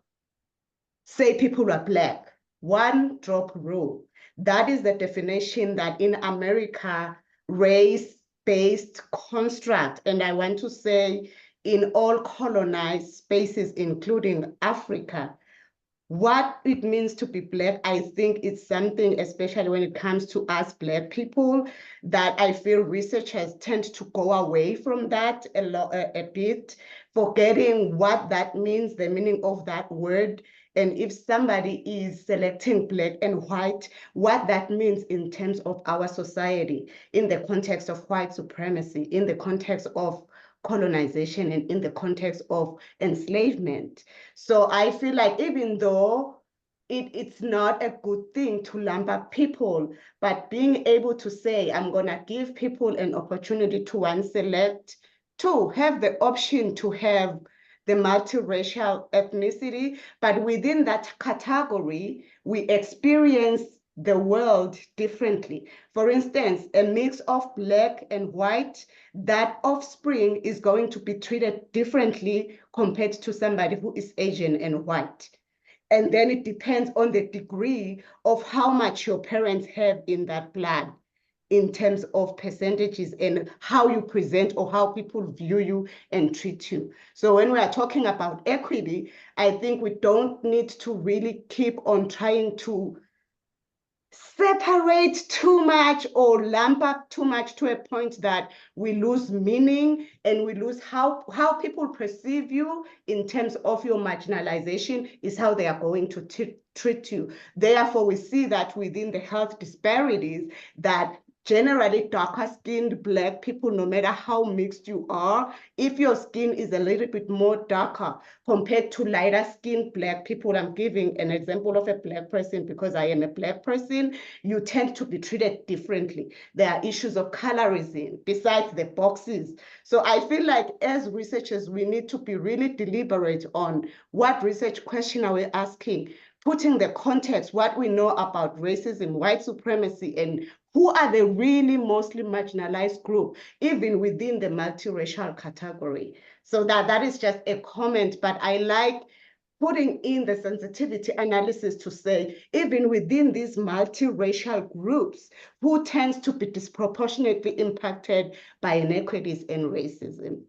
say people are Black, one drop rule. That is the definition that in America, race-based construct, and I want to say in all colonized spaces, including Africa, what it means to be Black, I think it's something, especially when it comes to us Black people, that I feel researchers tend to go away from that a bit, forgetting what that means, the meaning of that word And if somebody is selecting Black and white, what that means in terms of our society, in the context of white supremacy, in the context of colonization, and in the context of enslavement. So I feel like even though it's not a good thing to lump up people, but being able to say, I'm going to give people an opportunity to, one, select, two, have the option to have the multiracial ethnicity, but within that category, we experience the world differently. For instance, a mix of Black and white, that offspring is going to be treated differently compared to somebody who is Asian and white. And then it depends on the degree of how much your parents have in that blood in terms of percentages and how you present or how people view you and treat you. So when we are talking about equity, I think we don't need to really keep on trying to separate too much or lump up too much to a point that we lose meaning and we lose how people perceive you in terms of your marginalization is how they are going to treat you. Therefore, we see that within the health disparities that generally darker skinned Black people, no matter how mixed you are, if your skin is a little bit more darker compared to lighter skinned Black people, I'm giving an example of a Black person because I am a Black person, you tend to be treated differently. There are issues of colorism besides the boxes. So I feel like as researchers, we need to be really deliberate on what research question are we asking, putting the context, what we know about racism, white supremacy, and who are the really mostly marginalized group, even within the multiracial category. So that is just a comment, but I like putting in the sensitivity analysis to say, even within these multiracial groups, who tends to be disproportionately impacted by inequities and racism?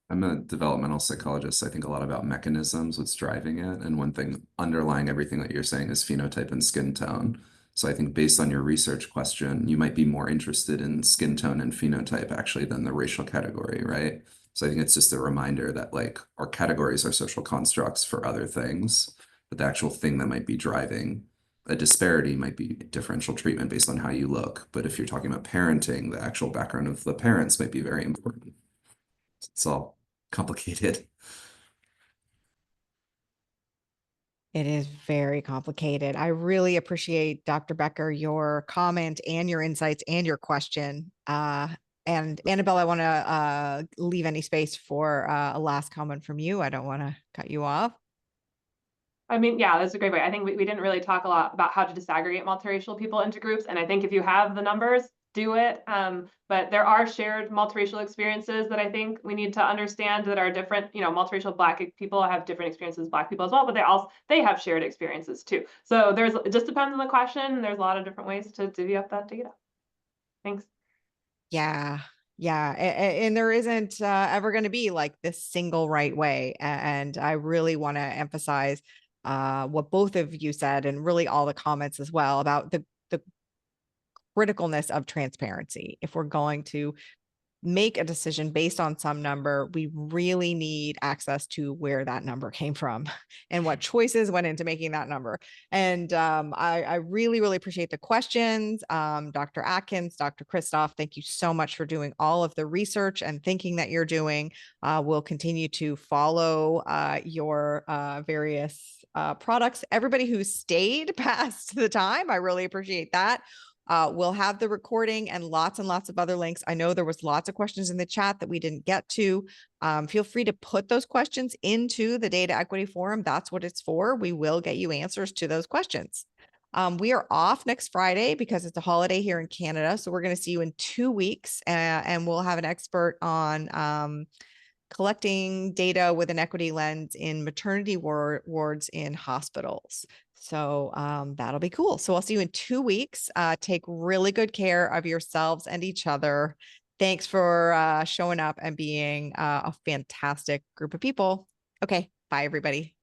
I'm a developmental psychologist. I think a lot about mechanisms, what's driving it. And one thing underlying everything that you're saying is phenotype and skin tone. So I think based on your research question, you might be more interested in skin tone and phenotype actually than the racial category, right? So I think it's just a reminder that like our categories are social constructs for other things, but the actual thing that might be driving a disparity might be differential treatment based on how you look. But if you're talking about parenting, the actual background of the parents might be very important. It's all complicated. It is very complicated. I really appreciate, Dr. Becker, your comment and your insights and your question. And Annabelle, I want to leave any space for a last comment from you. I don't want to cut you off. I mean, yeah, that's a great way. I think we didn't really talk a lot about how to disaggregate multiracial people into groups. And I think if you have the numbers, do it. But there are shared multiracial experiences that I think we need to understand that are different. You know, multiracial Black people have different experiences as Black people as well, but they have shared experiences too. So it just depends on the question. There's a lot of different ways to divvy up that data. Thanks. Yeah. Yeah. And there isn't ever going to be like this single right way. And I really want to emphasize what both of you said and really all the comments as well about the criticalness of transparency. If we're going to make a decision based on some number, we really need access to where that number came from and what choices went into making that number. And I really, really appreciate the questions. Dr. Atkins, Dr. Christophe, thank you so much for doing all of the research and thinking that you're doing. We'll continue to follow your various products. Everybody who stayed past the time, I really appreciate that. We'll have the recording and lots of other links. I know there was lots of questions in the chat that we didn't get to. Feel free to put those questions into the Data Equity Forum. That's what it's for. We will get you answers to those questions. We are off next Friday because it's a holiday here in Canada. So we're going to see you in 2 weeks and we'll have an expert on collecting data with an equity lens in maternity wards in hospitals. So that'll be cool. So I'll see you in 2 weeks. Take really good care of yourselves and each other. Thanks for showing up and being a fantastic group of people. Okay, bye everybody.